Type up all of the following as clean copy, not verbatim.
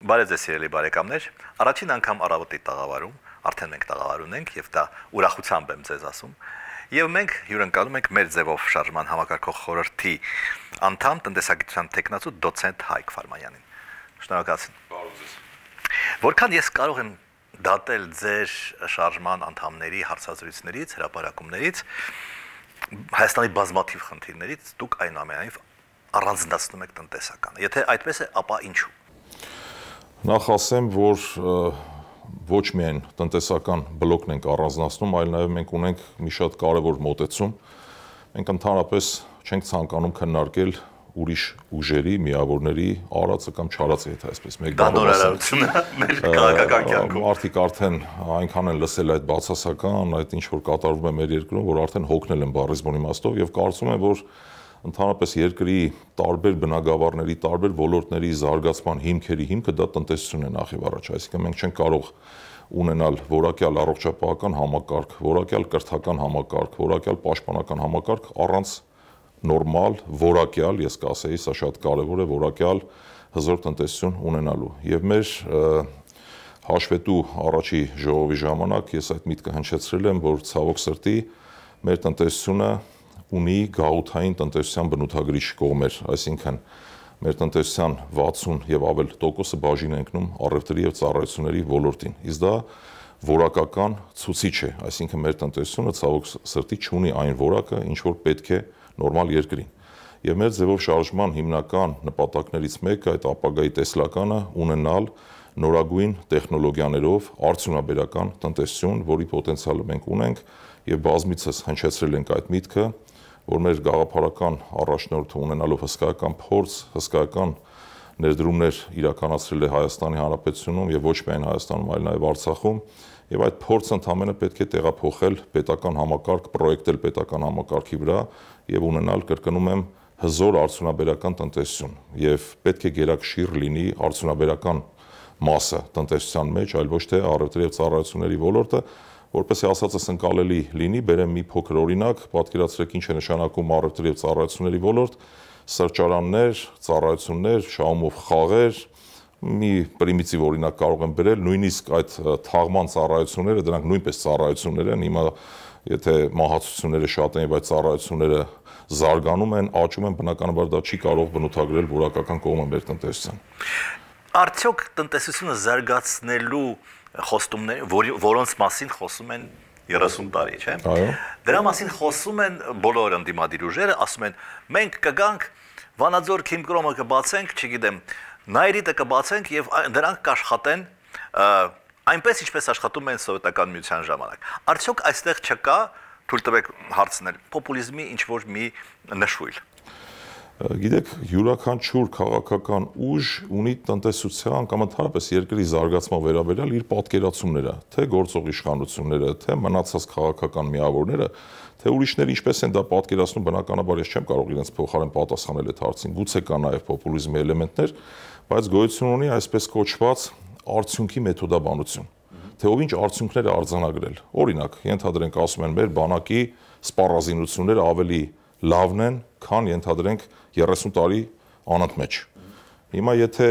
Բարև ձեզ սիրելի բարեկամներ, առաջին անգամ առավոտի տաղավարում, արդեն մենք տաղավար ունենք եւ դա ուրախությամբ եմ ձեզ ասում։ Եվ մենք հյուրընկալում ենք մեր ձևով շարժման համակարգող խորհրդի անդամ տնտեսագիտության տեխնացու դոցենտ Հայկ Ֆարմանյանին։ Շնորհակալություն։ Բարև ձեզ։ Որքան ես կարող եմ դատել ձեր շարժման անդամների հարցազրույցներից, հրապարակումներից, Հայաստանի բազմաթիվ խնդիրներից դուք այնուամենայնիվ առանձնացնում եք տնտեսականը։ Եթե այդպես է, ապա ինչու։ Նախ ասեմ, որ ոչ միայն տնտեսական բլոկն ենք առանձնացնում, այլ նաև մենք ունենք մի շատ կարևոր մոտեցում։ Մենք ընդհանրապես չենք ցանկանում քննարկել ուրիշ ուժերի, միավորների արածը կամ չարածը, եթե այսպես մեկ նորարարություն է մեր քաղաքական կյանքում։ Մարդիկ արդեն այնքան են լսել այդ բացասական, այդ ինչ որ կատարվում է մեր երկրում, որ արդեն հոգնել են բառիզմոն իմաստով եւ կարծում եմ, որ ընդհանրապես երկրի տարբեր բնագավառների, տարբեր ոլորտների զարգացման հիմքերի հիմքը դա տնտեսությունն է նախ եւ առաջ, այսինքն մենք չենք կարող ունենալ որակյալ առողջապահական համակարգ, որակյալ կրթական համակարգ, որակյալ պաշտպանական համակարգ առանց նորմալ, որակյալ, ես կասեի, սա շատ կարևոր է, որակյալ հզոր տնտեսություն ունենալու։ Եվ մեր հաշվետու առաջի ժողովի ժամանակ ես այդ միտքը հնչեցրել եմ, որ ցավոք սրտի մեր տնտեսությունը ունի գաղութային տնտեսության բնութագրիչ կողմեր, այսինքն մեր տնտեսության 60 եւ ավել տոկոսը բաժին է ընկնում առևտրի եւ ծառայությունների ոլորտին։ Իսկ դա որակական ցուցիչ է, այսինքն մեր տնտեսությունը ցավոք սրտի չունի այն որակը, ինչ որ պետք է նորմալ երկրին։ Եվ մեր ձևով շարժման հիմնական նպատակներից մեկը այդ ապագայի տեսլականը ունենալ նորագույն տեխնոլոգիաներով արդյունաբերական տնտեսություն, որի պոտենցիալը մենք ունենք եւ բազմիցս հնչեցրել ենք այդ միտքը, որ մեր գաղափարական առաջնորդը ունենալով հսկայական փորձ, հսկայական ներդրումներ իրականացրել է Հայաստանի Հանրապետությունում եւ ոչ միայն Հայաստանում, այլ նաեւ Արցախում, եւ այդ փորձը ընդհանրապես պետք է տեղափոխել պետական համակարգ, պրոյեկտել պետական համակարգի վրա եւ ունենալ, կրկնում եմ, հզոր արդյունաբերական տնտեսություն եւ պետք է գերակշիռ լինի արդյունաբերական մասը տնտեսության մեջ, այլ ոչ թե առևտրի եւ ծառայությունների ոլորտը, որպեսզի ասածս ընկալելի լինի, բերեմ մի փոքր օրինակ, պատկերացրեք ինչ է նշանակում առևտրի եւ ծառայությունների ոլորտ, սրճարաններ, ծառայություններ, շահումով խաղեր, մի պրիմիտիվ օրինակ կարող եմ բերել, նույնիսկ այդ թաղման ծառայությունները, դրանք նույնպես ծառայություններ են, հիմա եթե մահացությունները շատ են եւ այդ ծառայությունները զարգանում են, աճում են, բնականաբար դա չի կարող բնութագրել որակական կողմը մեր տնտեսության։ Արդյոք տնտեսությունը զարգացնելու խոստումներ, որոնց մասին խոսում են 30 տարի, չէ՞։ Այո։ Դրա մասին խոսում են բոլոր ընդդիմադիր ուժերը, ասում են, մենք կգանք Վանաձոր քիմկրոմը կբացենք, չգիտեմ, Նայրիտը կբացենք եւ դրանք կաշխատեն այնպես ինչպես աշխատում են սովետական միության ժամանակ։ Արդյոք այստեղ չկա, թույլ տվեք հարցնել, պոպուլիզմի ինչ որ մի նշույլ։ Գիտեք, յուրաքանչյուր քաղաքական ուժ ունի տնտեսության կամ ընդհանրապես երկրի զարգացման վերաբերյալ իր պատկերացումները, թե գործող իշխանությունները, թե մնացած քաղաքական միավորները, թե ուրիշները ինչպես են դա պատկերացնում, բնականաբար ես չեմ կարող իրենց փոխարեն պատասխանել այդ հարցին։ Գուցե կա նաև պոպուլիզմի էլեմենտներ, բայց գոյություն ունի այսպես կոչված արդյունքի մեթոդաբանություն, թե ով ինչ արդյունքներ է արձանագրել։ Օրինակ, ենթադրենք ասում են մեր բանակի սպառազինությունները ավելի լավն են, քան ենթադրենք 30 տարի անընդմեջ։ Հիմա եթե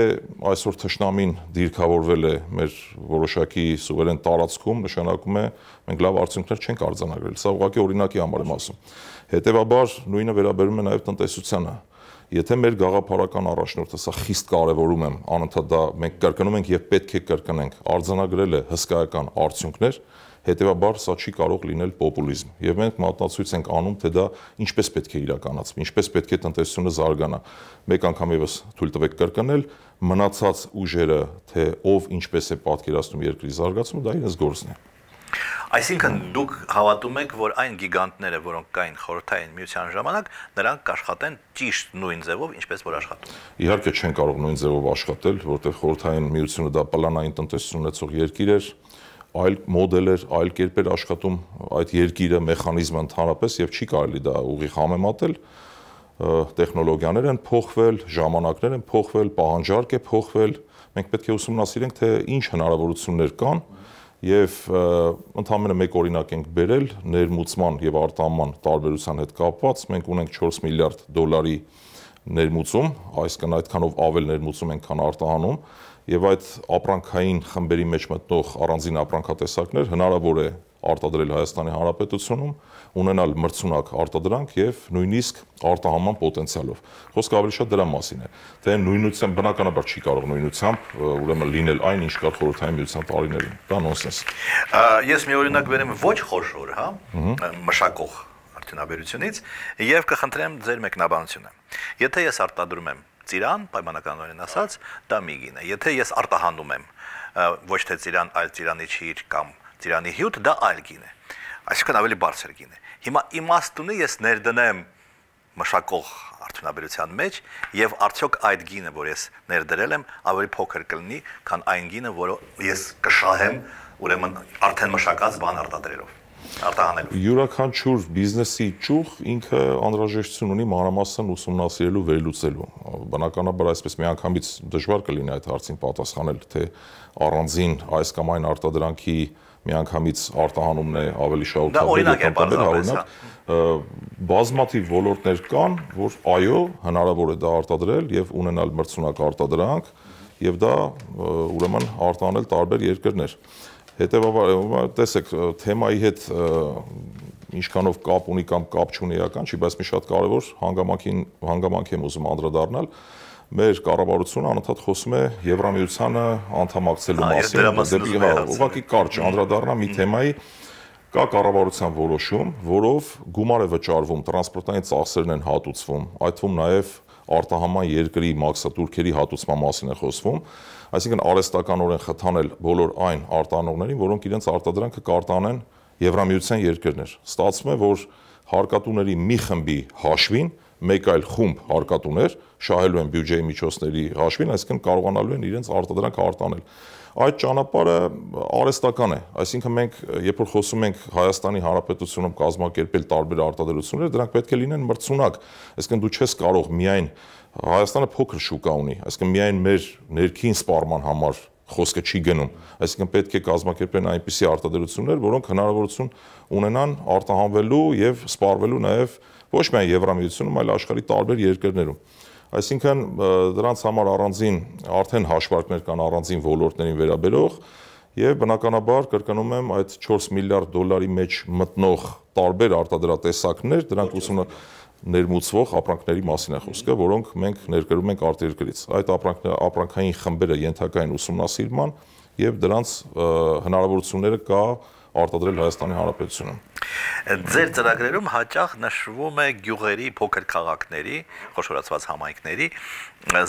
այսօր թշնամին դիրքավորվել է մեր որոշակի սուվերեն տարածքում, նշանակում է մենք լավ արդյունքներ չենք արձանագրել։ Սա ուղղակի օրինակի համար եմ ասում։ Հետևաբար նույնը վերաբերում է նաև տնտեսությանը։ Եթե մեր գաղափարական առաջնորդը սա խիստ կարևորում եմ, անընդհատ դա մենք կրկնում ենք եւ պետք է կրկնենք, արձանագրել է հսկայական արդյունքներ, հետևաբար սա չի կարող լինել պոպուլիզմ։ Եվ մենք մատնացույց ենք անում, թե դա ինչպես պետք է իրականացվի, ինչպես պետք է տնտեսությունը զարգանա։ Մեկ անգամ եւս թույլ տվեք կրկնել, մնացած ուժերը, թե ով ինչպես է պատկերացնում երկրի զարգացումը, դա իրենց գործն է։ Այսինքն դուք հավատում եք, որ այն գիգանտները, որոնք կային խորհրդային միության ժամանակ, նրանք կաշխատեն ճիշտ նույն ձևով, ինչպես որ աշխատում են։ Իհարկե չեն կարող նույն ձևով աշխատել, որտեղ խորհրդային միությունը դա պլանային տնտեսություն ունեցող երկիր էր, այլ մոդել էր, այլ կերպ էր աշխատում այդ երկիրը, մեխանիզմը ընդհանրապես եւ չի կարելի դա ուղիղ համեմատել։ Տեխնոլոգիաներ են փոխվել, ժամանակներ են փոխվել, պահանջարկ է փոխվել։ Մենք պետք է ուսումնասիրենք, թե ինչ հնարավորություններ կան եւ ընդհանրապես մեկ օրինակ ենք բերել ներմուծման եւ արտահանման տարբերության հետ կապված։ Մենք ունենք 4 միլիարդ դոլարի ներմուծում, այսինքն այդքանով ավել ներմուծում ենք, քան արտահանում, եւ այդ ապրանքային խմբերի մեջ մտնող առանձին ապրանքատեսակներ հնարավոր է արտադրել Հայաստանի Հանրապետությունում, ունենալ մրցունակ արտադրանք եւ նույնիսկ արտահանման պոտենցիալով։ Խոսքը ավելի շատ դրա մասին է։ Թե նույնությամբ բնականաբար չի կարող նույնությամբ ուրեմն լինել այն, ինչ կար խորհրդային միության տարիներին։ Դա նոնսենս։ Ես մի օրինակ բերեմ ոչ խոշոր, հա, մշակող արդյունաբերությունից եւ կխնդրեմ ձեր մեկնաբանությունը։ Եթե ես արտադրում եմ ծիրան, պայմանականորեն ասած, դա մի գին է։ Եթե ես արտահանում եմ ոչ թե ծիրան, այլ ծիրանի չիր կամ ծիրանի հյութ, դա այլ գին է։ Այսինքն ավելի բարձր գին է։ Հիմա իմաստունը ես ներդնեմ մշակող արդյունաբերության մեջ եւ արդյոք այդ գինը, որ ես ներդրել եմ, ավելի փոքր կլինի, քան այն գինը, որը ես կշահեմ, ուրեմն արդեն մշակած բան արտադրելով։ Յուրաքանչյուր բիզնեսի ճյուղ ինքը անհրաժեշտություն ունի մանրամասն ուսումնասիրելու, վերլուծելու։ Բնականաբար այսպես միանգամից դժվար կլինի այդ հարցին պատասխանել, թե առանձին այս կամ այն արտադրանքի միանգամից արտահանումն է ավելի շահութաբեր, բազմաթիվ ոլորտներ կան, որ այո, հնարավոր է դա արտադրել եւ ունենալ մրցունակ արտադրանք եւ դա ուրեմն արտահանել տարբեր երկրներ։ Հետևաբար, տեսեք, թեմայի հետ ինչքանով կապ ունի կամ կապ չունի էական չի, բայց մի շատ կարևոր հանգամանք եմ ուզում անդրադառնալ։ Մեր կառավարությունը անընդհատ խոսում է Եվրամիությանը անդամակցելու մասին, ուղղակի կարճ անդրադառնամ մի թեմայի, կա կառավարության որոշում, որով գումար է վճարվում, տրանսպորտային ծախսերն են հատուցվում, այդ թվում նաև արտահանման երկրի մաքսատուրքերի հատուցման մասին է խոսվում, այսինքն արհեստականորեն խթանել բոլոր այն արտահանողներին, որոնք իրենց արտադրանքը կարտահանեն Եվրամիության երկրներ։ Ստացվում է, որ հարկատուների մի խմբի հաշվին մեկ այլ խումբ հարկատուներ շահելու են բյուջեի միջոցների հաշվին, այսինքն կարողանալու են իրենց արտադրանքը արտահանել։ Այդ ճանապարհը արհեստական է, այսինքն մենք երբ որ խոսում ենք Հայաստանի Հանրապետությունում կազմակերպել տարբեր արտադրություններ, դրանք պետք է լինեն մրցունակ, այսինքն դու չես կարող միայն Հայաստանը փոքր շուկա ունի, այսինքն միայն մեր ներքին սպառման համար խոսքը չի գնում, այսինքն պետք է կազմակերպեն այնպիսի արտադրություններ, որոնք հնարավորություն ունենան արտահանվելու եւ սպառվելու նաեւ ոչ միայն Եվրամիությունում, այլ աշխարհի տարբեր երկրներում։ Այսինքն դրանց համար առանձին արդեն հաշվարկներ կան առանձին ոլորտներին վերաբերող եւ բնականաբար կրկնում եմ այդ 4 միլիարդ դոլարի մեջ մտնող տարբեր արտադրատեսակներ, դրանք ներմուծվող ապրանքների մասին է խոսքը, որոնք մենք ներկրում ենք արտերկրից։ Այդ ապրանքային խմբերը ենթակա են ուսումնասիրման եւ դրանց հնարավորությունները կա արտադրել Հայաստանի Հանրապետությունում։ Ձեր ծրագրերում հաճախ նշվում է գյուղերի, փոքր քաղաքների, խոշորացված համայնքների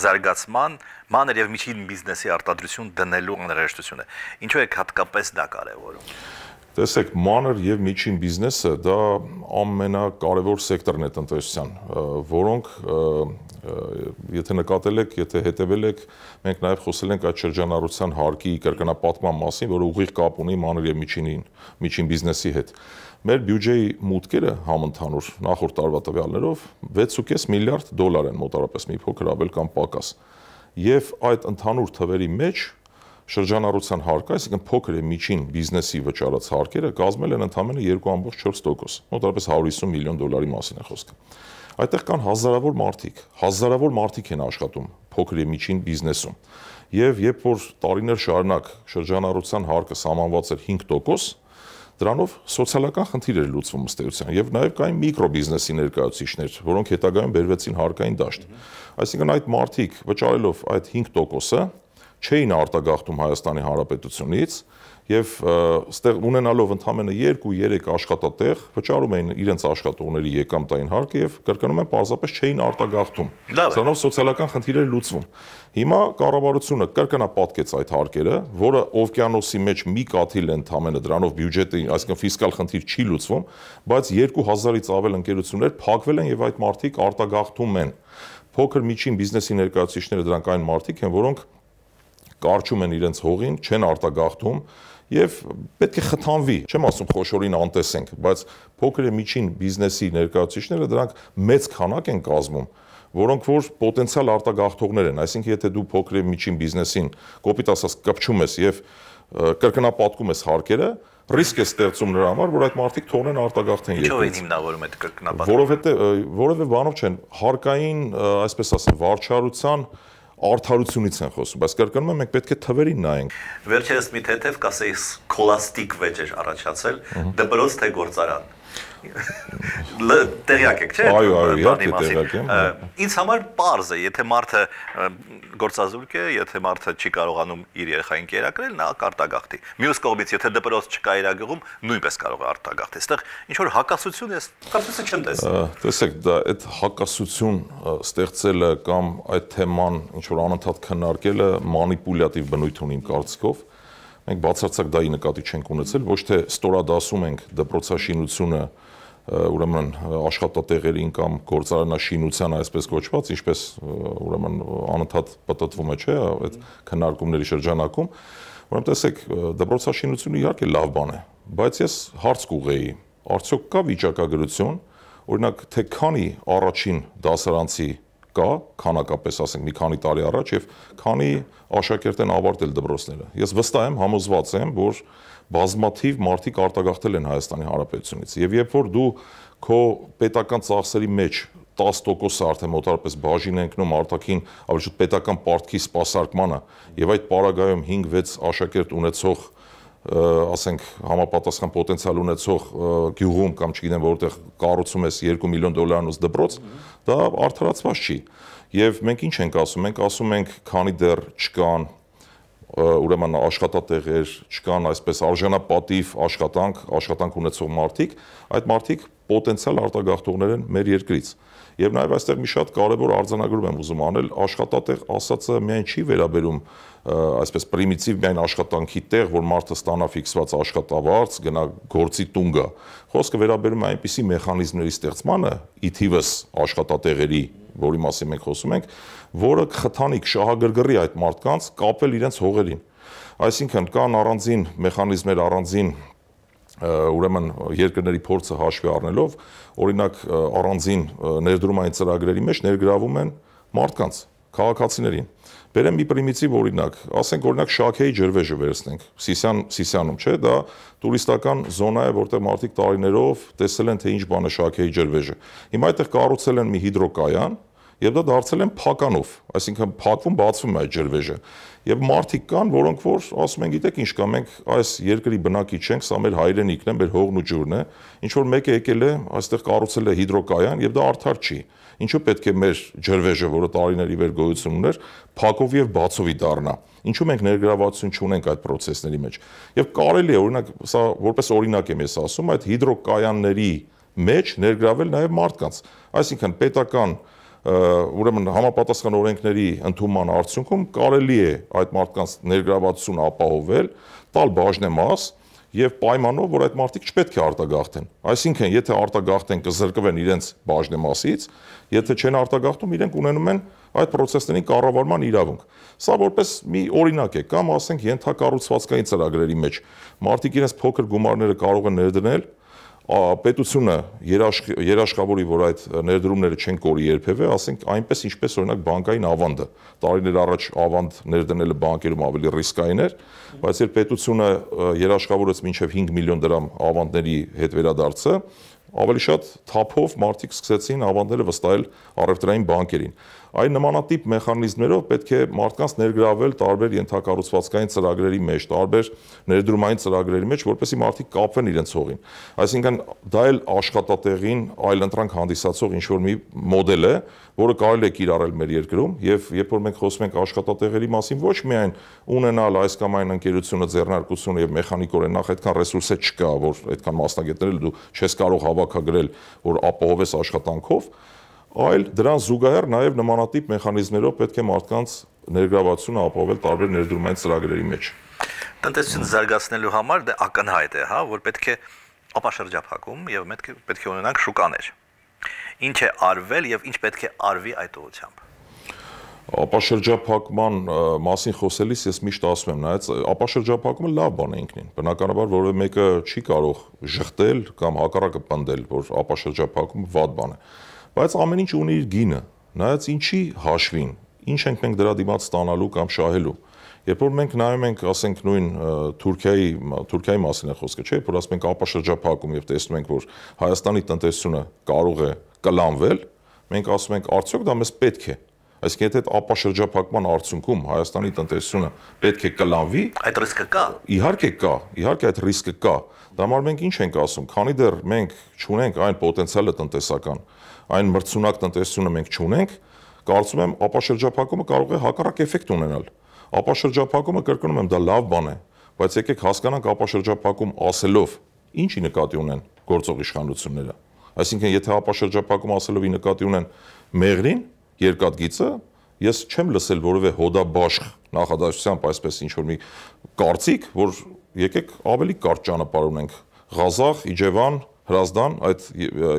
զարգացման, մանր եւ միջին բիզնեսի արտադրություն դնելու անհրաժեշտությունը։ Ինչու է հատկապես դա կարեւորում։ Տեսեք, մանր եւ միջին բիզնեսը դա ամենակարևոր սեկտորն է տնտեսության, որոնք եթե նկատել եք, եթե հետևել եք, մենք նաեւ խոսել ենք այդ շրջանառության հարկի կրկնապատկման մասին, որը ուղիղ կապ ունի մանր եւ միջին բիզնեսի հետ։ Մեր բյուջեի մուտքերը համընդհանուր նախորդ տարվա տվյալներով 6.5 միլիարդ դոլար են մոտավորապես մի փոքր ավել կամ պակաս։ Եվ այդ ընդհանուր թվերի մեջ շրջանառության հարկը, այսինքն փոքր եւ միջին բիզնեսի վճարած հարկերը կազմել են ընդամենը 2.4%, մոտավորապես 150 միլիոն դոլարի մասին է խոսքը։ Այդտեղ կան հազարավոր մարդիկ են աշխատում փոքր եւ միջին բիզնեսում։ Եվ երբ որ տարիներ շարունակ շրջանառության հարկը սահմանված էր 5%, դրանով սոցիալական խնդիր էր լուծվում ըստ էության եւ նաեւ կային միկրոբիզնեսի ներկայացուցիչներ, որոնք հետագայում բերվեցին հարկային դաշտ։ Այսինքն այդ մարդիկ վճարելով այդ 5%-ը չէին արտագաղթում Հայաստանի Հանրապետությունից եւ ստեղ ունենալով ընդամենը 2-3 աշխատատեղ վճարում էին իրենց աշխատողների եկամտային հարկը եւ կրկնում են պարզապես չէին արտագաղթում։ Սրանով սոցիալական խնդիրեր լուծվում։ Հիմա կառավարությունը կրկնապատկեց այդ հարկերը, որը օվկիանոսի մեջ մի կաթիլ են ընդամենը դրանով բյուջետի, այսինքն ֆիսկալ խնդիր չի լուծվում, բայց 2000-ից ավել ընկերություններ փակվել են եւ այդ մարդիկ արտագաղթում են։ Փոքր միջին բիզնեսի ներկայացուցիչները դրանք այն մարդիկ են, որոնք կարճում են իրենց հողին, չեն արտագաղթում եւ պետք է խթանվի։ Չեմ ասում խոշորին անտեսենք, բայց փոքր եւ միջին բիզնեսի ներկայացուցիչները դրանք մեծ քանակ են կազմում, որոնք որ պոտենցիալ արտագաղթողներ են, այսինքն եթե դու փոքր եւ միջին բիզնեսին կոպիտ ասած կպչում ես եւ կրկնապատկում ես հարկերը, ռիսկ է ստեղծում նրա համար, որ այդ մարդիկ թողնեն արտագաղթեն երկրից։ Ինչո՞վ են հիմնավորում այդ կրկնապատկումը։ Որովհետեւ բանով չեն հարկային, այսպես ասեմ, վարչարության արդարությունից են խոսում, բայց կրկնում եմ, մենք պետք է թվերին նայենք։ Վերջերս մի թեթև կասեի սքոլաստիկ վեճ էր առաջացել, դպրոց թե գործարան։ Տեղյակ եք, չէ՞։ Այո, իհարկե տեղյակ եմ։ Ինձ համար պարզ է, եթե մարդը գործազուրկ է, եթե մարդը չի կարողանում իր երեխային կերակրել, նա կարտագաղթի։ Մյուս կողմից, եթե դպրոց չկա իր գյուղում, նույնպես կարող է արտագաղթի։ Այստեղ ինչ որ հակասություն է, կարծես չեմ տեսնում։ Տեսեք, դա այդ հակասություն ստեղծելը կամ այդ թեման ինչ որ անընդհատ քննարկելը մանիպուլյատիվ բնույթ ունի իմ կարծիքով։ Մենք բացարձակ դայի նկատի չենք ունեցել, ոչ թե ստորադասում ենք դպրոցաշինությունը ուրեմն աշխատատեղերին կամ գործարանաշինության այսպես կոչված, ինչպես ուրեմն անընդհատ պատտվում է, չէ, այդ քննարկումների շրջանակում, ուրեմն տեսեք, դպրոցաշինությունը իհարկե լավ բան է, բայց ես հարց կուղեի, արդյոք կա վիճակագրություն, օրինակ թե քանի առաջին դասարանցի կա, քանակապես ասենք մի քանի տարի առաջ եւ քանի աշակերտ են ավարտել դպրոցները։ Ես վստահ եմ, համոզված եմ, որ բազմաթիվ մարդիկ արտագաղթել են Հայաստանի Հանրապետությունից եւ երբ որ դու քո պետական ծախսերի մեջ 10% արդեն մոտարապես բաժին են կնում արտաքին ավելի շուտ պետական պարտքի սպասարկմանը եւ այդ պարագայում 5-6 աշակերտ ունեցող ասենք համապատասխան պոտենցիալ ունեցող գյուղում կամ չգիտեմ որտեղ կառուցում ես $2 միլիոն դպրոց, դա արդարացված չի։ Եվ մենք ինչ ենք ասում, մենք ասում ենք, քանի դեռ չկան ուրեմն աշխատատեղեր, չկան այսպես արժանապատիվ աշխատանք ունեցող մարդիկ, այդ մարդիկ պոտենցիալ արտագաղթողներ են մեր երկրից։ Եվ նաև այստեղ մի շատ կարևոր արձանագրում եմ ուզում անել, աշխատատեղ ասածը միայն չի վերաբերում այսպես պրիմիտիվ միայն աշխատանքի տեղ, որ մարդը ստանա ֆիքսված աշխատավարձ, գնա գործի տուն գա։ Խոսքը վերաբերում է այնպիսի մեխանիզմների ստեղծմանը, ի թիվս աշխատատեղերի, որի մասին մենք խոսում ենք, որը կխթանի, կշահագրգռի այդ մարդկանց կապել իրենց հողերին։ Այսինքն կան առանձին մեխանիզմներ, առանձին ուրեմն երկրների փորձը հաշվի առնելով, օրինակ առանձին ներդրումային ծրագրերի մեջ ներգրավում են մարդկանց, քաղաքացիներին։ Բերեմ մի պրիմիտիվ օրինակ, ասենք օրինակ Շաքեի ջրվեժը վերցնենք, Սիսիանում, չէ, դա տուրիստական զոնա է, որտեղ մարդիկ տարիներով տեսել են, թե ինչ բան է Շաքեի ջրվեժը։ Հիմա այդտեղ կառուցել են մի հիդրոկայան, եւ դա դարձել են փականով, այսինքն փակվում, բացվում է այդ ջրվեժը։ Եվ մարդիկ կան, որոնք որ ասում են, գիտեք ինչ կա, մենք այս երկրի բնակիչ ենք, սա մեր հայրենիքն է, մեր հողն ու ջուրն է, ինչ որ մեկը եկել է, այստեղ կառուցել է հիդրոկայան եւ դա արդար չի։ Ինչու պետք է մեր ջրվեժը, որը տարիների վեր գոյություն ուներ, փակով եւ բացովի դառնա։ Ինչու մենք ներգրավվածություն չունենք այդ process-ների մեջ։ Եվ կարելի է, օրինակ, սա որպես օրինակ եմ ես ասում, այդ հիդրոկայանների մեջ ներգրավել նաեւ մարդկանց։ Այսինքն պետական ուրեմն համապատասխան օրենքների ընդունման արդյունքում կարելի է այդ մարդկանց ներգրավվածությունը ապահովել, տալ բաժնեմաս եւ պայմանով, որ այդ մարդիկ չպետք է արտագաղթեն։ Այսինքն, եթե արտագաղթեն, կզրկվեն իրենց բաժնեմասից, եթե չեն արտագաղթում, իրենք ունենում են այդ process-ների կառավարման իրավունք։ Սա որպես մի օրինակ է, կամ ասենք ենթակառուցվածքային ծրագրերի մեջ մարդիկ իրենց փոքր գումարները կարող են ներդնել, պետությունը երաշխավորի, որ այդ ներդրումները չեն կորի երբևէ, ասենք այնպես ինչպես օրինակ բանկային ավանդը։ Տարիներ առաջ ավանդ ներդնելը բանկերում ավելի ռիսկային էր, բայց երբ պետությունը երաշխավորեց մինչև 5 միլիոն դրամ ավանդների հետ վերադարձը, ավելի շատ թափով մարդիկ սկսեցին ավանդները վստահել առևտրային բանկերին։ Այն նմանատիպ մեխանիզմներով պետք է մարդկանց ներգրավել տարբեր ենթակառուցվածքային ծրագրերի մեջ, տարբեր ներդրումային ծրագրերի մեջ, որպեսզի մարդիկ կապվեն իրենց հողին։ Այսինքն դա էլ աշխատատեղին այլընտրանք հանդիսացող ինչ-որ մի մոդել է, որը կարելի է կիրառել մեր երկրում, եւ երբ որ մենք խոսում ենք աշխատատեղերի մասին, ոչ միայն ունենալ այս կամ այն ընկերությունը, ձեռնարկությունը եւ մեխանիկորեն նախ այդքան ռեսուրս չկա, որ այդքան մասնագետներ դու չես կարող հավաքագրել, որ ապահովես աշխատանքով, այլ դրան զուգահեռ նաև նմանատիպ մեխանիզմներով պետք է մարդկանց ներգրավվածությունը ապահովել տարբեր ներդրումային ծրագրերի մեջ։ Տնտեսությունը զարգացնելու համար դա ակնհայտ է, հա, որ պետք է ապաշրջափակում եւ պետք է ունենանք շուկաներ։ Ինչ է արվել եւ ինչ պետք է արվի այդ ուղղությամբ։ Ապաշրջափակման մասին խոսելիս ես միշտ ասում եմ, նայած ապաշրջափակումը լավ բան է ինքնին։ Բնականաբար որևէ մեկը չի կարող ժխտել կամ հակառակը պնդել, որ ապաշրջափակումը վատ բան է։ Բայց ամեն ինչ ունի իր գինը, նայած ինչի հաշվին, ինչ ենք մենք դրա դիմաց ստանալու կամ շահելու։ Երբ որ մենք նայում ենք, ասենք նույն Թուրքիայի մասին է խոսքը, չէ՞, որ ասում ենք ապաշրջափակում եւ տեսնում ենք, որ Հայաստանի տնտեսությունը կարող է կլանվել, մենք ասում ենք, արդյոք դա մեզ պետք է։ Այսինքն եթե այդ ապաշրջափակման արդյունքում Հայաստանի տնտեսությունը պետք է կլանվի, այդ ռիսկը կա։ Իհարկե կա, իհարկե այդ ռիսկը կա։ Դա համար մենք ինչ ենք ասում, քանի դեռ մենք չունենք այն պոտենցիալը տնտեսական, այն մրցունակ տնտեսությունը մենք չունենք, կարծում եմ ապաշրջափակումը կարող է հակառակ էֆեկտ ունենալ։ Ապաշրջափակումը, կրկնում եմ, դա լավ բան է, բայց եկեք հասկանանք ապաշրջափակում ասելով ինչի նկատի ունեն գործող իշխանությունները։ Այսինքն, եթե ապաշրջափակում ասելով ի նկատի ունեն մեղրին, երկաթգիծը, ես չեմ լսել որևէ հոդաբաշխ նախադասությամբ այսպես ինչ-որ մի կարծիք, որ եկեք ավելի կարճ ճանապարհ ունենք, Ղազախ, Իջևան, Հրազդան, այդ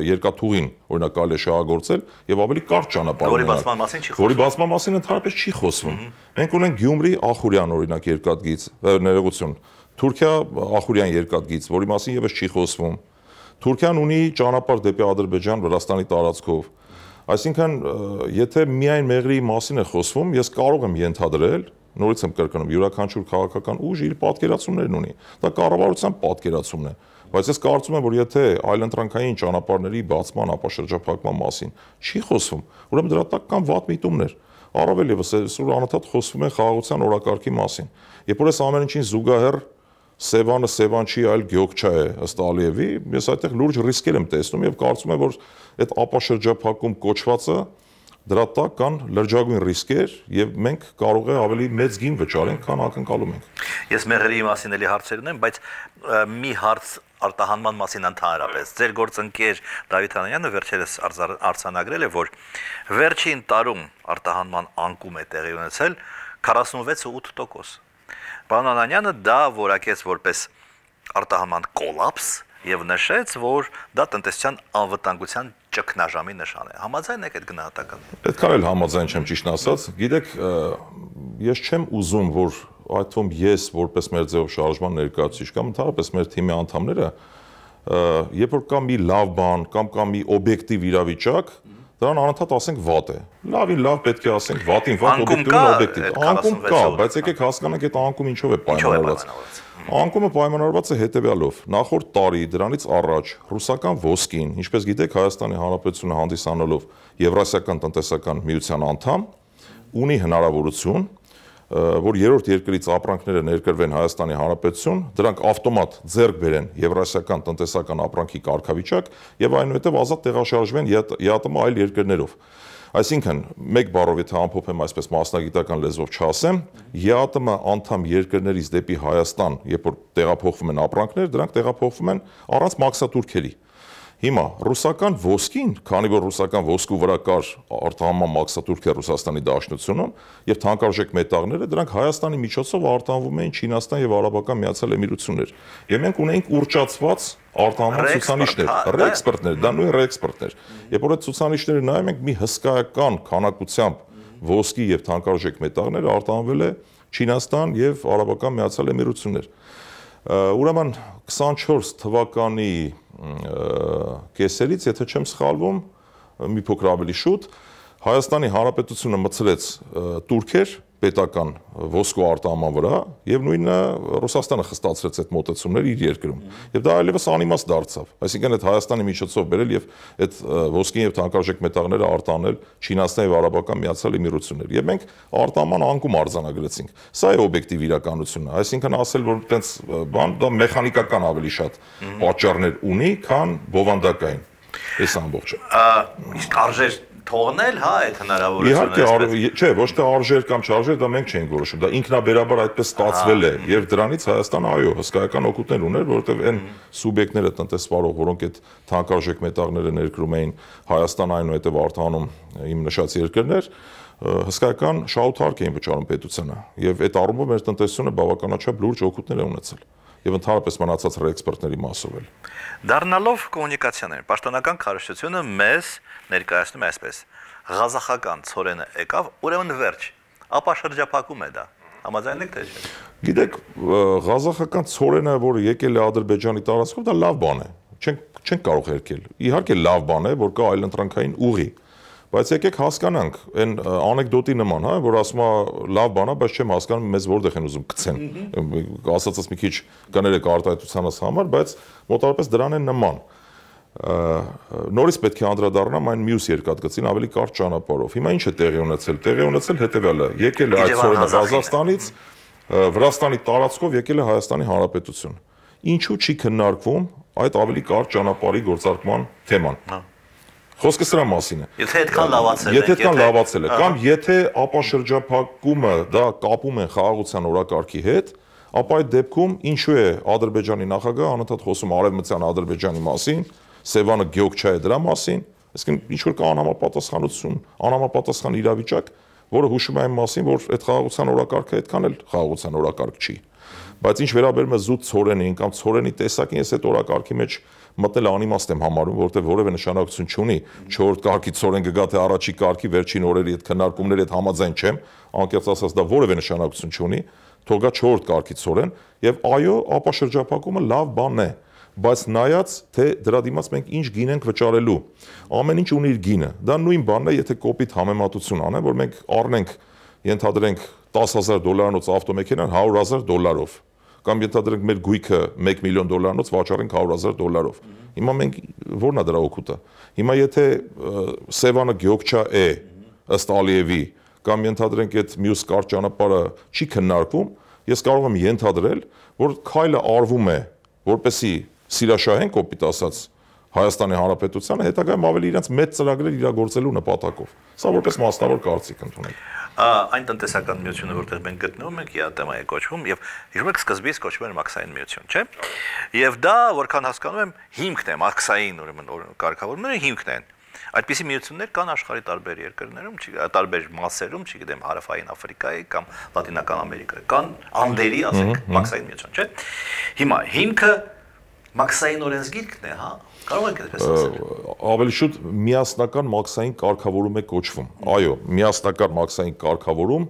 երկաթուղին օրինակ կարելի է շահագործել եւ ավելի կարճ ճանապարհ Որի բացման մասին չի խոսվում։ Որի բացման մասին ընդհանրապես չի խոսվում։ Մենք ունենք Գյումրի Ախուրյան օրինակ երկաթգիծ, ներողություն, Թուրքիա Ախուրյան երկաթգիծ, որի մասին եւս չի խոսվում։ Թուրքիան ունի ճանապարհ դեպի Ադրբեջան, Վրաստանի տարածքով։ Այսինքն, եթե միայն մեղրի մասին է խոսվում, ես կարող եմ ենթադրել, նորից եմ կրկնում, յուրաքանչյուր քաղաքական ուժ իր պատկերացումներն ունի։ Դա կառավարության պատկերացումն է։ Բայց ես կարծում եմ, որ եթե այլընտրանքային ճանապարհների բացման ապաշրջափակման մասին չի խոսվում, ուրեմն դրա տակ կան վատ միտումներ։ Առավել եւս այսօր անընդհատ խոսվում է խաղաղության օրակարգի մասին։ Երբ որ այս ամեն ինչին զուգահեռ Սևանը Սևան չի, այլ Գյոքչա է ըստ Ալիևի, ես այդտեղ լուրջ ռիսկեր եմ տեսնում եւ կարծում եմ, որ այդ ապաշրջափակում կոչվածը դրա տակ կան լրջագույն ռիսկեր եւ մենք կարող է ավելի մեծ գին վճարենք, քան ակնկալում ենք։ Ես մեղրի մասին էլի հարցեր ունեմ, բայց մի հարց արտահանման մասին ընդհանրապես։ Ձեր գործընկեր Դավիթ Անանյանը վերջերս արձանագրել է, որ վերջին տարում արտահանման անկում է տեղի ունեցել 46.8%։ Պարոն Անանյանը դա որակեց որպես արտահանման կոլապս եւ նշեց, որ դա տնտեսության անվտանգության ճգնաժամի նշան է։ Համաձայն եք այդ գնահատականը։ Այդքան էլ համաձայն չեմ ճիշտ ասած։ Գիտեք, ես չեմ ուզում, որ այդ թվում ես որպես մեր ձևով շարժման ներկայացուցիչ կամ ընդհանրապես մեր թիմի անդամները, երբ որ կա մի լավ բան կամ կա մի օբյեկտիվ իրավիճակ, դրան անընդհատ ասենք վատ է։ Լավին լավ պետք է ասենք, վատին վատ, օբյեկտիվին օբյեկտիվ։ Անկում կա, բայց եկեք հասկանանք այդ անկում ինչով է պայմանավորված։ Անկումը պայմանավորված է հետևյալով. նախորդ տարի դրանից առաջ ռուսական ոսկին, ինչպես գիտեք, Հայաստանի Հանրապետությունը հանդիսանալով Եվրասիական տնտեսական միության անդամ, ունի հնարավորություն, որ երրորդ երկրից ապրանքները ներկրվեն Հայաստանի Հանրապետություն, դրանք ավտոմատ ձեռք բերեն Եվրասիական տնտեսական ապրանքի կարգավիճակ եւ այնուհետեւ ազատ տեղաշարժվեն ԵԱՏՄ այլ երկրներով։ Այսինքն, մեկ բառով եթե ամփոփեմ այսպես մասնագիտական լեզվով չասեմ, ԵԱՏՄ անդամ երկրներից դեպի Հայաստան, երբ որ տեղափոխվում են ապրանքներ, դրանք տեղափոխվում են առանց մաքսատուրքերի։ Հիմա ռուսական ոսկին, քանի որ ռուսական ոսկու վրա կար արտահանման մաքսատուրք է Ռուսաստանի Դաշնությունում եւ թանկարժեք մետաղները, դրանք Հայաստանի միջոցով արտահանվում էին Չինաստան եւ Արաբական Միացյալ Էմիրություններ։ Եվ մենք ունենք ուռճացված արտահանման ցուցանիշներ, ռեէքսպորտներ, դա նույն ռեէքսպորտներ։ Երբ որ այդ ցուցանիշները նայում ենք, մի հսկայական քանակությամբ ոսկի եւ թանկարժեք մետաղները արտահանվել է Չինաստան եւ Արաբական Միացյալ Էմիրություններ։ Ուրեմն 24 թվականի կեսերից, եթե չեմ սխալվում, մի փոքր ավելի շուտ, Հայաստանի Հանրապետությունը մտցրեց տուրքեր պետական ոսկու արտահանման վրա եւ նույնը Ռուսաստանը խստացրեց այդ մոտեցումները իր երկրում։ Եվ դա այլևս անիմաստ դարձավ։ Այսինքն այդ Հայաստանի միջոցով բերել եւ այդ ոսկին եւ թանկարժեք մետաղները արտահանել Չինաստան եւ Արաբական Միացյալ Էմիրություններ։ Եվ մենք արտահանման անկում արձանագրեցինք։ Սա է օբյեկտիվ իրականությունը։ Այսինքն ասել, որ այդպես բան դա մեխանիկական ավելի շատ պատճառներ ունի, քան բովանդակային։ Այս ամբողջը։ Իսկ արժեր թողնել, հա, այդ հնարավորությունը։ Իհարկե, չէ, ոչ թե արժեր կամ չարժեր, դա մենք չենք որոշում, դա ինքնաբերաբար այդպես ստացվել է եւ դրանից Հայաստանը այո, հսկայական օգուտներ ուներ, որովհետեւ այն սուբյեկտները տնտեսվարող, որոնք այդ թանկարժեք մետաղները ներկրում էին Հայաստան, այնուհետեւ արտահանում իմ նշած երկրներ, հսկայական շահութարկ էին վճարում պետությանը եւ այդ առումով մեր տնտեսությունը բավականաչափ լուրջ օգուտներ է ունեցել եւ ընդհանրապես մնացած ռեէքսպորտների մասով էլ։ Դառնալով կոմունիկացիաներ, պաշտոնական քարոզությունը մեզ ներկայացնում է այսպես. Ղազախական ցորենը եկավ, ուրեմն վերջ, ապա շրջափակում է դա։ Համաձայն եք թե չէ։ Գիտեք, ղազախական ցորենը, որը եկել է Ադրբեջանի տարածքով, դա լավ բան է։ Չենք կարող երկել։ Իհարկե լավ բան է, որ կա այլընտրանքային ուղի։ Բայց եկեք հասկանանք, այն անեկդոտի նման, հա, որ ասում է լավ բան է, բայց չեմ հասկանում մեզ որտեղ են ուզում գցեն։ Ասածս մի քիչ կներեք արտահայտությանս համար, բայց մոտավորապես դրան են նման։ նորից պետք է անդրադառնամ այն մյուս երկաթգծին ավելի կարճ ճանապարհով։ Հիմա ինչ է տեղի ունեցել։ Տեղի ունեցել հետևյալը. եկել է այդ ծորենը Ղազախստանից, Վրաստանի տարածքով եկել է Հայաստանի Հանրապետություն։ Ինչու չի քննարկվում այդ ավելի կարճ ճանապարհի գործարկման թեման։ Խոսքը սրա մասին է։ Եթե այդքան լավացել է, եթե այդքան լավացել է, կամ եթե ապաշրջափակումը դա կապում են խաղաղության օրակարգի հետ, ապա այդ դեպքում ինչու է Ադրբեջանի նախագահը անընդհատ խոսում արևմտյան Ադրբեջանի մասին, Սևանը Գյոկչա է դրա մասին, այսինքն ինչ որ կա անհամապատասխանություն, անհամապատասխան իրավիճակ, որը հուշում է այն մասին, որ այդ խաղաղության օրակարգը այդքան էլ խաղաղության օրակարգ չի։ Բայց ինչ վերաբերում է զուտ ցորենին կամ ցորենի տեսակին, ես այդ օրակարգի մեջ մտնել անիմաստ եմ համարում, որովհետև որևէ նշանակություն չունի 4-րդ կարգի ցորեն կգա թե առաջի կարգի վերջին օրերի այդ քննարկումների հետ համաձայն չեմ, անկեղծ ասած դա որևէ նշանակություն չունի, թող գա 4-րդ կարգի ցորեն, եւ այո, ապաշրջափակումը լավ բան է, բայց նայած թե դրա դիմաց մենք ինչ գին ենք վճարելու, ամեն ինչ ունի իր գինը, դա նույն բանն է, եթե կոպիտ համեմատություն անեն, որ մենք առնենք, ենթադրենք $10,000-անոց ավտոմեքենան $100,000-ով, կամ ենթադրենք մեր գույքը $1 միլիոն վաճառենք $100,000-ով։ Հիմա մենք ո՞րն է դրա օգուտը։ Հիմա եթե Սևանը Գյոկչա է ըստ Ալիևի, կամ ենթադրենք այդ մյուս կարճ ճանապարհը չի քննարկվում, ես կարող եմ ենթադրել, որ քայլը արվում է, որպեսզի սիրաշահեն կոպիտ ասած Հայաստանի Հանրապետությանը հետագայում ավելի իրենց մեծ ծրագրեր իրագործելու նպատակով։ Սա որպես մասնավոր կարծիք ընդունեք։ Այն տնտեսական միությունը, որտեղ մենք գտնվում ենք, ԵԱՏՄ է կոչվում եւ հիշում եք սկզբից կոչվում էր մաքսային միություն, չէ՞։ Եվ դա, որքան հասկանում եմ, հիմքն է, մաքսային ուրեմն կարգավորումները հիմքն են։ Այդպիսի միություններ կան աշխարհի տարբեր երկրներում, տարբեր մասերում, չգիտեմ, Հարավային Աֆրիկայի կամ Լատինական Ամերիկայի, կան անդերի, ասենք, մաքսային միություն, չէ՞։ Հիմա հիմքը մաքսային օրենսգիրքն է, հա։ Կարող եք այդպես ասել։ Ավելի շուտ միասնական մաքսային կարգավորում է կոչվում։ Այո, միասնական մաքսային կարգավորում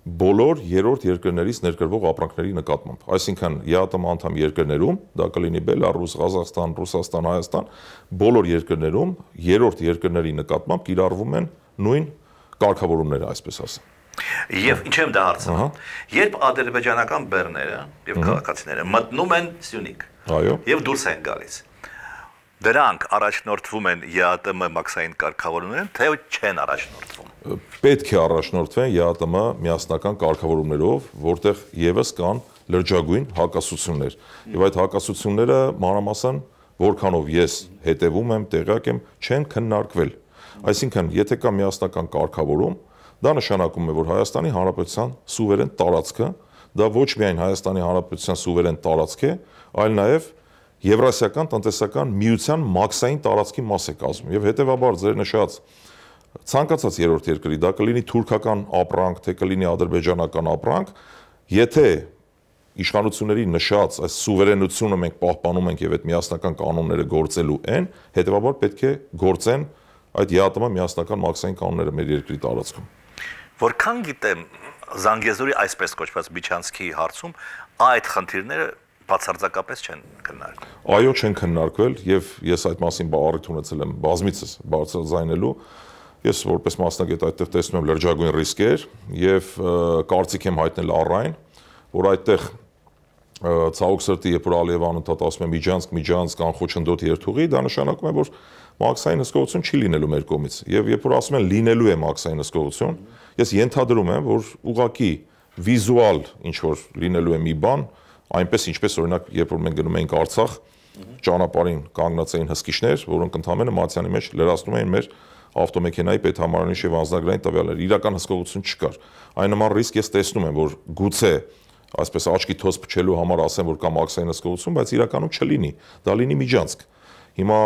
բոլոր երրորդ երկրներից ներկրվող ապրանքների նկատմամբ։ Այսինքն ԵԱՏՄ անդամ երկրներում, դա կլինի Բելարուս, Ղազախստան, Ռուսաստան, Հայաստան, բոլոր երկրներում երրորդ երկրների նկատմամբ կիրառվում են նույն կարգավորումները, այսպես ասեմ։ Եվ ինչ եմ դա հարցնում։ Երբ ադրբեջանական բեռները եւ քաղաքացիները մտնում են Սյունիք, այո, եւ դուրս են գալիս, դրանք առաջնորդվում են ԵԱՏՄ մաքսային կարգավորումներով, թե չեն առաջնորդվում։ Պետք է առաջնորդվեն ԵԱՏՄ միասնական կարգավորումներով, որտեղ եւս կան լրջագույն հակասություններ։ Եվ այդ հակասությունները մանրամասն, որքանով ես հետևում եմ, տեղյակ եմ, չեն քննարկվել։ Այսինքն, եթե կա միասնական կարգավորում, դա նշանակում է, որ Հայաստանի Հանրապետության սուվերեն տարածքը, դա ոչ միայն Հայաստանի Հանրապետության սուվերեն տարածք է, այլ նաեւ Եվրասիական տնտեսական միության մաքսային տարածքի մաս է կազմում եւ հետեւաբար ձեր նշած ցանկացած երրորդ երկրի դա կլինի թուրքական ապրանք, թե կլինի ադրբեջանական ապրանք, եթե իշխանությունների նշած այս սուվերենությունը մենք պահպանում ենք եւ այդ միասնական կանոնները գործելու են, հետեւաբար պետք է գործեն այդ ԵԱՏՄ միասնական մաքսային կանոնները մեր երկրի տարածքում։ Որքան գիտեմ, Զանգեզուրի այսպես կոչված Բիչանսկի հարցում այդ խնդիրները բացարձակապես չեն քննարկվել։ Այո, չեն քննարկվել եւ ես այդ մասին առիթ ունեցել եմ բազմիցս բարձրաձայնելու։ Ես որպես մասնագետ այդտեղ տեսնում եմ լրջագույն ռիսկեր եւ կարծիք եմ հայտնել առայն, որ այդտեղ ցավոք սրտի երբ որ Ալիևան ընդհանուր ասում է Միջանցք անխոչնդոտ երթուղի, դա նշանակում է, որ մաքսային հսկողություն չի լինելու մեր կողմից։ Եվ երբ որ ասում են լինելու է մաքսային հսկողություն, ես ենթադրում եմ, որ ուղղակի վիզուալ ինչ որ լինելու է մի բան, այնպես ինչպես օրինակ երբ որ մենք գնում էինք Արցախ, ճանապարհին կանգնած էին հսկիչներ, որոնք ընդհանրապես մատյանի մեջ լրացնում էին մեր ավտոմեքենայի պետհամարանիշ եւ անձնագրային տվյալները, իրական հսկողություն չկար։ Այն նման ռիսկ ես տեսնում եմ, որ գուցե այսպես աչքի թոս փչելու համար ասեմ, որ կա մաքսային հսկողություն, բայց իրականում չլինի, դա լինի Միջանցք։ Հիմա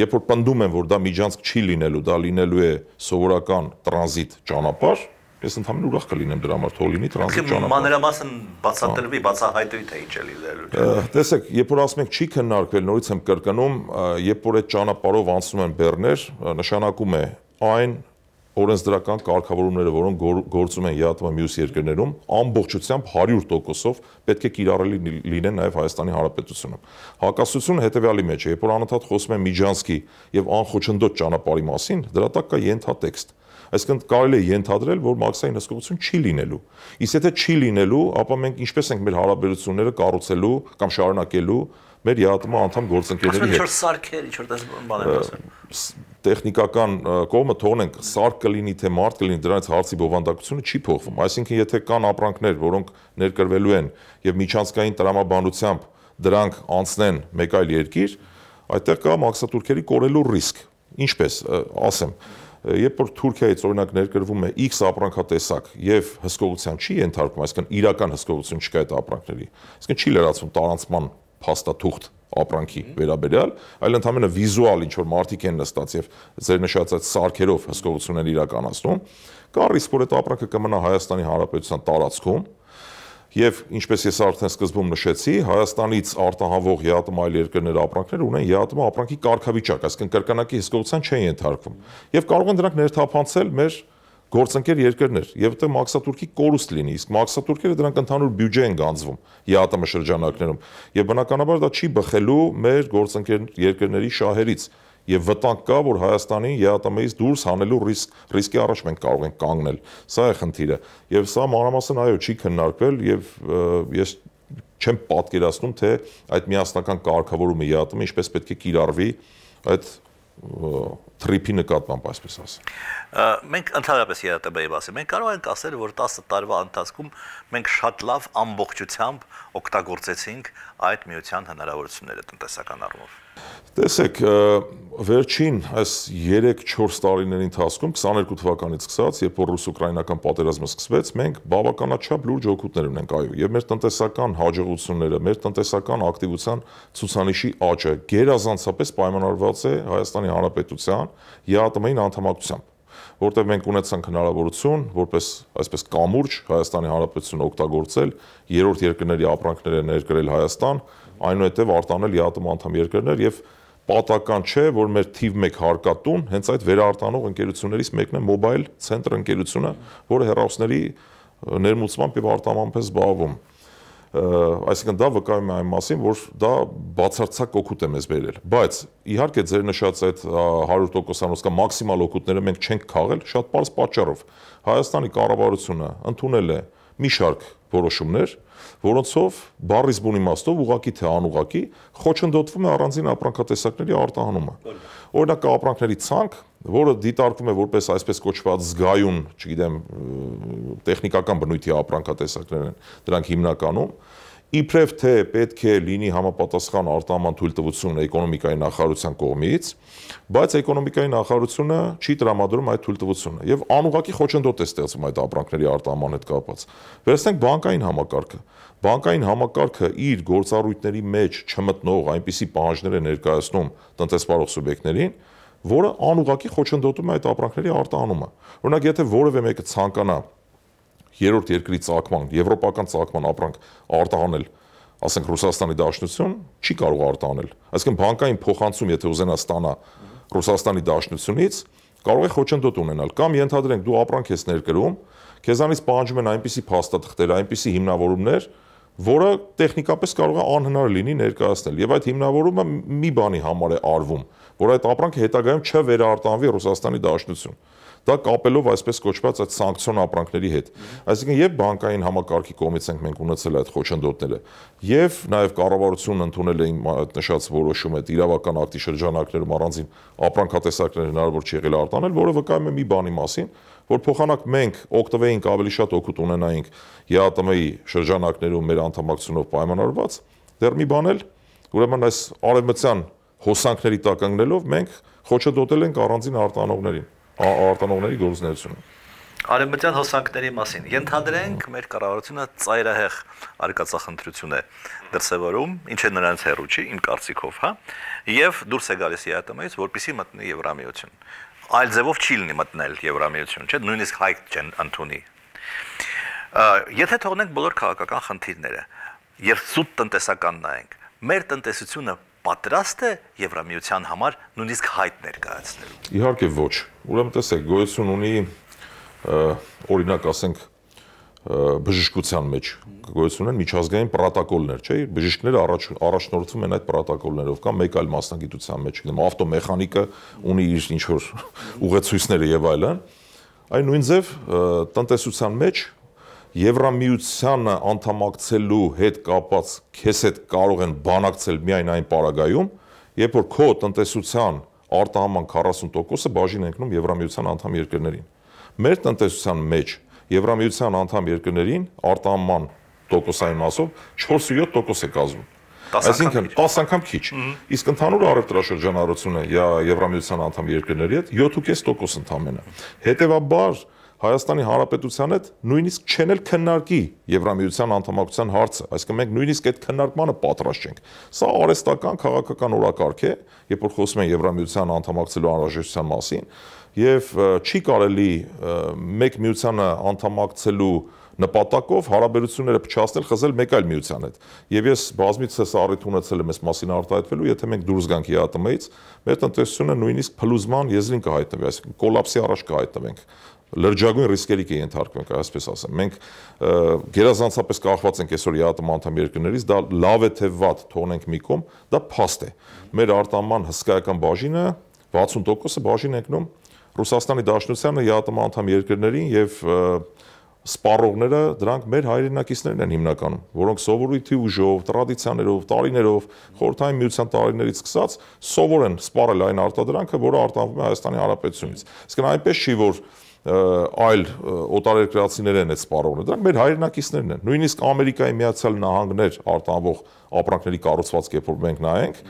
երբ որ պնդում են, որ դա Միջանցք չի լինելու, դա լինելու է սովորական տրանզիտ ճանապարհ, ես ընդհանրապես ուրախ կլինեմ դրա համար, թող լինի տրանզիտ ճանապարհ։ Մանրամասն բացատրվի, բացահայտվի թե ինչ է լինելու։ Տեսեք, երբ որ ասում եք չի քննարկվել, նորից եմ կրկնում, երբ որ այդ ճանապարհով անցնում են բեռներ, նշանակում է այն օրենսդրական կարգավորումները, որոնք գործում են ԵԱՏՄ մյուս երկրներում, ամբողջությամբ 100%-ով պետք է կիրառելի լինեն նաև Հայաստանի Հանրապետությունում։ Հակասությունը հետևյալի մեջ է, երբ որ անընդհատ խոսում են Միջանցկի եւ անխոչնդոտ ճանապարհի մասին, դրա տակ կա ենթատեքստ։ Այսինքն կարելի է ենթադրել, որ մաքսային հսկողություն չի լինելու։ Իսկ եթե չի լինելու, ապա մենք ինչպես ենք մեր հարաբերությունները կառուցելու կամ շարունակելու մեր ԵԱՏՄ անդամ գործընկերների հետ։ Ինչ-որ սարքեր, ինչ-որ բան են ասել։ Տեխնիկական կողմը թողնենք, սարք կլինի թե մարդ կլինի, դրանից հարցի բովանդակությունը չի փոխվում։ Այսինքն, եթե կան ապրանքներ, որոնք ներկրվելու են եւ միջանցքային տրամաբանությամբ դրանք անցնեն մեկ այլ երկիր, այդտեղ կա մաքսատուրքերի կորելու ռիսկ։ Ինչպես, ասեմ, երբ որ Թուրքիայից օրինակ ներկրվում է X ապրանքատեսակ եւ հսկողության չի ենթարկվում, այսինքն իրական հսկողություն չկա այդ ապրանքների, այսինքն չի լրացվում տարանցման փաստաթուղթ ապրանքի վերաբերյալ, այլ ընդհանրապես վիզուալ ինչ որ մարդիկ են նստած եւ ձեր նշած այդ սարքերով հսկողություն են իրականացնում, կա ռիսկ, որ այդ ապրանքը կմնա Հայաստանի Հանրապետության տարածքում եւ ինչպես ես արդեն սկզբում նշեցի, Հայաստանից արտահանվող ԵԱՏՄ այլ երկրների ապրանքները ունեն ԵԱՏՄ ապրանքի կարգավիճակ, այսինքն կրկնակի հսկողության չեն ենթարկվում եւ կարող են դրանք ներթափանցել մեր գործընկեր երկրներ եւ այդտեղ մաքսատուրքի կորուստ լինի, իսկ մաքսատուրքերը դրանք ընդհանուր բյուջե են գանձվում ԵԱՏՄ շրջանակներում եւ բնականաբար դա չի բխելու մեր գործընկեր երկրների շահերից եւ վտանգ կա, որ Հայաստանի ԵԱՏՄ-ից դուրս հանելու ռիսկի առաջ մենք կարող ենք կանգնել։ Սա է խնդիրը եւ սա մանրամասն այո չի քննարկվել եւ ես չեմ պատկերացնում, թե այդ միասնական կարգավորումը ԵԱՏՄ ինչպես պետք է կիրառվի այդ թրիփի նկատմամբ, այսպես ասեմ։ Մենք ընդհանրապես ԵԱՏՄ-ի մասին մենք կարող ենք ասել, որ 10 տարվա ընթացքում մենք շատ լավ ամբողջությամբ օգտագործեցինք այդ միության հնարավորությունները տնտեսական առումով։ Տեսեք, վերջին այս 3-4 տարիների ընթացքում 22 թվականից սկսած, երբ որ ռուս-ուկրաինական պատերազմը սկսվեց, մենք բավականաչափ լուրջ օգուտներ ունենք, այո, եւ մեր տնտեսական հաջողությունները, մեր տնտեսական ակտիվության ցուցանիշի աճը գերազանցապես պայմանավորված է Հայաստանի Հանրապետության ԵԱՏՄ-ին անդամակցությամբ, որտեղ մենք ունեցանք հնարավորություն որպես այսպես կամուրջ Հայաստանի Հանրապետությունը օգտագործել երրորդ երկրների ապրանքները ներկրել Հայաստան, այնուհետև արտանել ԵԱՏՄ անդամ երկրներ եւ պատական չէ, որ մեր թիվ 1 հարկատուն հենց այդ վերարտանող ընկերություններից մեկն է Mobile Center ընկերությունը, որը հեռախոսների ներմուծմամբ եւ արտահանմամբ է զբաղվում։ Այսինքն դա վկայում է այն մասին, որ դա բացարձակ օգուտ է մեզ բերել, բայց իհարկե ձեր նշած այդ 100%-անոց կամ մաքսիմալ օգուտները մենք չենք քաղել շատ պարզ պատճառով։ Հայաստանի կառավարությունը ընդունել է մի շարք որոշումներ, որոնցով բառից բուն իմաստով ուղղակի թե անուղղակի խոչընդոտվում է առանձին ապրանքատեսակների արտահանումը։ Օրինակ ապրանքների ցանկ, որը դիտարկվում է որպես այսպես կոչված զգայուն, չգիտեմ, տեխնիկական բնույթի ապրանքատեսակներ են, դրանք հիմնականում իբրև թե պետք է լինի համապատասխան արտահանման թույլտվություն էկոնոմիկայի նախարարության կողմից, բայց էկոնոմիկայի նախարարությունը չի տրամադրում այդ թույլտվությունը եւ անուղղակի խոչընդոտ է ստեղծում այդ ապրանքների արտահանման հետ կապված։ Վերցնենք բանկային համակարգը։ Բանկային համակարգը իր գործառույթների մեջ չմտնող այնպիսի պահանջներ է ներկայացնում տնտեսվարող սուբյեկտներին, որը անուղղակի խոչընդոտում է այդ ապրանքների արտահանումը։ Օրինակ, եթե որևէ մեկը ցանկանա երրորդ երկրի ցակման, եվրոպական ցակման ապրանք արտահանել, ասենք Ռուսաստանի Դաշնություն, չի կարող արտահանել։ Այսինքն բանկային փոխանցում, եթե ուզենա ստանա Ռուսաստանի Դաշնությունից, կարող է խոչընդոտ ունենալ, կամ ենթադրենք դու ապրանք ես ներկրում, քեզանից պահանջում են այնպիսի փաստաթղթեր, այնպիսի հիմնավորումներ, որը տեխնիկապես կարող է անհնար լինի ներկայացնել, եւ այդ հիմնավորումը մի բանի համար է արվում, որ այդ ապրանքը հետագայում չվերարտանվի Ռուսաստանի Դաշնություն։ Դա կապելով այսպես կոչված այդ սանկցիոն ապրանքների հետ։ Այսինքն եւ բանկային համակարգի կողմից ենք ունեցել այդ խոչընդոտները, եւ նաեւ կառավարությունն ընդունել է այդ նշած որոշումը, այդ իրավական ակտի շրջանակներում առանձին ապրանքատեսակներ հնարավոր չի եղել արտանել, որը վկայում է մի բանի մասին, որ փոխանակ մենք օգտվեինք ավելի շատ օգուտ ունենայինք ԵԱՏՄ-ի շրջանակներում մեր անդամակցությունով պայմանավորված, դեռ մի բան էլ, ուրեմն այս արևմտյան հոսանքների տակ ընկնելով մենք խոչընդոտել ենք առանձին արտանողների գործունեությունը։ Արևմտյան հոսանքների մասին ենթադրենք մեր կառավարությունը ծայրահեղ արկածախնդրություն է դրսևորում, ինչ է նրանց հեռու չի, իմ կարծիքով, հա, եւ դուրս է գալիս ԵԱՏՄ-ից, որպեսզի մտնի Եվրամիություն։ Այլ ձևով չի լինի մտնել Եվրամիություն, չէ՞, նույնիսկ հայտ չեն ընդունի։ Եթե թողնենք բոլոր քաղաքական խնդիրները եւ սուտ տնտեսական նայենք, մեր տնտեսությունը պատրաստ է Եվրամիության համար նույնիսկ հայտ ներկայացնելու։ Իհարկե ոչ։ Ուրեմն տեսեք, գոյություն ունի օրինակ ասենք բժշկության մեջ գոյություն են միջազգային պրոտոկոլներ, չէ՞, բժիշկները առաջնորդվում են այդ պրոտոկոլներով կամ մեկ այլ մասնագիտության մեջ, գիտեմ, ավտոմեխանիկը ունի իր ինչ-որ ուղեցույցները եւ այլն։ Այն նույն ձև տնտեսության մեջ Եվրամիությանը անդամակցելու հետ կապած քեզ հետ կարող են բանակցել միայն այն պարագայում, երբ որ քո տնտեսության արտահանման 40%-ը բաժին ընկնում Եվրամիության անդամ երկրներին։ Մեր տնտեսության մեջ Եվրամիության անդամ երկրներին արտահանման տոկոսային մասով 4-7% է կազմում։ Այսինքն 10 անգամ քիչ։ Իսկ ընդհանուր առևտրաշրջանառությունը Եվրամիության անդամ երկրների հետ 7.5% ընդամենը։ Հետևաբար Հայաստանի Հանրապետության հետ նույնիսկ չեն էլ քննարկի Եվրամիության անդամակցության հարցը, այսինքն մենք նույնիսկ այդ քննարկմանը պատրաստ չենք։ Սա արհեստական քաղաքական օրակարգ է, երբ որ խոսում են Եվրամիության անդամակցելու անհրաժեշտության մասին, եւ չի կարելի մեկ միությանը անդամակցելու նպատակով հարաբերությունները փչացնել, խզել մեկ այլ միության հետ։ Եվ ես բազմիցս առիթ ունեցել եմ այս մասին արտահայտվելու, եթե մենք դուրս գանք ԵԱՏՄ-ից, մեր տնտեսությունը նույնիսկ փլուզման եզրին կհայտնվի, այսինքն կոլապսի առաջ կհայտնվենք։ Լրջագույն ռիսկերի կենթարկվենք, այսպես ասեմ։ Մենք գերազանցապես կախված ենք այսօր ԵԱՏՄ անդամ երկրներից, դա լավ է թե վատ, թողնենք մի կողմ, դա փաստ է։ Մեր արտահանման հսկայական բաժինը 60%-ը բաժին ընկնում Ռուսաստանի Դաշնությանը, ԵԱՏՄ անդամ երկրներին եւ սպառողները դրանք մեր հայրենակիցներն են հիմնականում, որոնք սովորույթի ուժով, տրադիցիաներով, տարիներով, խորհրդային միության տարիներից սկսած սովոր են սպառել այն արտադրանքը, որը արտահանվում է Հայաստանի Հանրապետությունից։ Իսկ այնպես չի, որ այլ օտարերկրացիներ են այդ սպառողները, դրանք մեր հայրենակիցներն են։ Նույնիսկ Ամերիկայի Միացյալ Նահանգներ արտահանվող ապրանքների կառուցվածք, երբ որ մենք նայենք,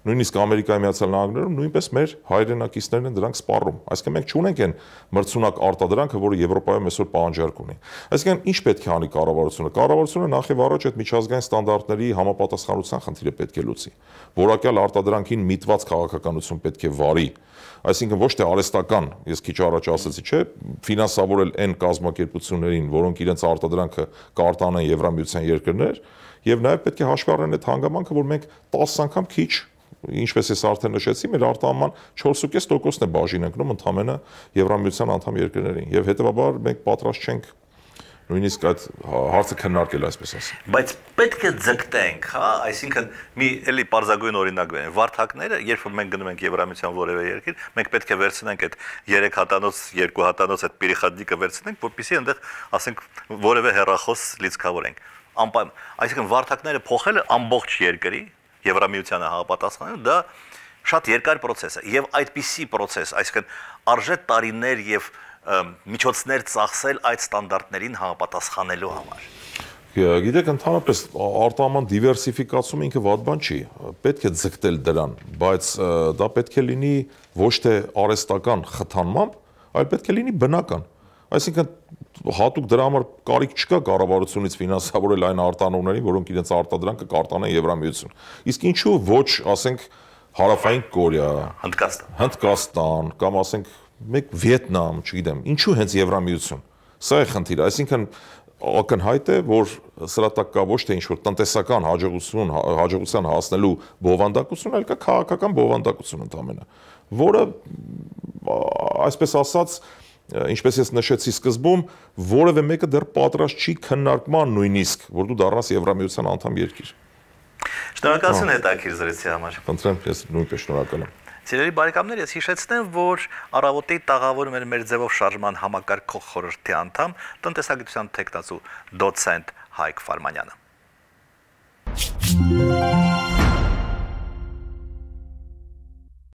նույնիսկ Ամերիկայի Միացյալ Նահանգներում նույնպես մեր հայրենակիցներն են դրանք սպառում։ Այսինքն մենք չունենք այն մրցունակ արտադրանքը, որը Եվրոպայում այսօր պահանջարկ ունի։ Այսինքն ինչ պետք է անի կառավարությունը։ Կառավարությունը նախ եւ առաջ այդ միջազգային ստանդարտների համապատասխանության խնդիրը պետք է լուծի։ Որակյալ արտադրանքին միտված քաղաքականություն պետք է վարի։ Այսինքն ոչ թե արհեստական, ես քիչ առաջ ասացի, չէ, ֆինանսավորել այն կազմակերպություններին, որոնք իրենց արտադրանքը կարտանեն Եվրամիության երկրներ, եւ նաեւ պետք է հաշվի առնեն այդ հանգամանքը, որ մենք 10 անգամ քիչ, ինչպես ես արդեն նշեցի, մեր արտահանման 4.5%-ն է բաժին ընկնում ընդամենը Եվրամիության անդամ երկրներին, եւ հետեւաբար մենք պատրաստ չենք նույնիսկ այդ հարցը քննարկել, այսպես ասեմ։ Բայց պետք է ձգտենք, հա, այսինքն մի էլի պարզագույն օրինակ բերենք, վարդակները, երբ որ մենք գնում ենք Եվրամիության որևէ երկիր, մենք պետք է վերցնենք այդ 3 հատանոց, 2 հատանոց այդ պիրիխադնիկը վերցնենք, որպեսզի այնտեղ, ասենք, որևէ հեռախոս լիցքավորենք։ Այսինքն վարդակները փոխելը ամբողջ երկրի Եվրամիությանը համապատասխանելու դա շատ երկար process է, եւ այդպիսի process, այսինքն արժե տարիներ եւ միջոցներ ծախսել այդ ստանդարտներին համապատասխանելու համար։ Գիտեք, ընդհանրապես արտահանման դիվերսիֆիկացումը ինքը վատ բան չի, պետք է ձգտել դրան, բայց դա պետք է լինի ոչ թե արհեստական խթանմամբ, այլ պետք է լինի բնական։ Այսինքն հատուկ դրա համար կարիք չկա կառավարությունից ֆինանսավորել այն արտանողներին, որոնք իրենց արտադրանքը կարտանեն Եվրամիություն։ Իսկ ինչու ոչ, ասենք, Հարավային Կորեա, Հնդկաստան, կամ ասենք մեկ Վիետնամ, չգիտեմ, ինչու հենց Եվրամիություն։ Սա է խնդիրը, այսինքն ակնհայտ է, որ սրա տակ կա ոչ թե ինչ-որ տնտեսական հաջողության հասնելու բովանդակություն, այլ կա քաղաքական բովանդակություն ընդամենը, որը այսպես ասած, ինչպես ես նշեցի սկզբում, որևէ մեկը դեռ պատրաստ չի քննարկման նույնիսկ, որ դու դառնաս Եվրամիության անդամ երկիր։ Շնորհակալություն հետաքրքիր զրույցի համար։ Խնդրեմ, ես նույնպես շնորհակալ եմ։ Սիրելի բարեկամներ, ես հիշեցնեմ, որ առավոտի տաղավարում էր մեր ձևով շարժման համակարգող խորհրդի անդամ, տնտեսագիտության թեկնածու դոցենտ Հայկ Ֆարմանյանը։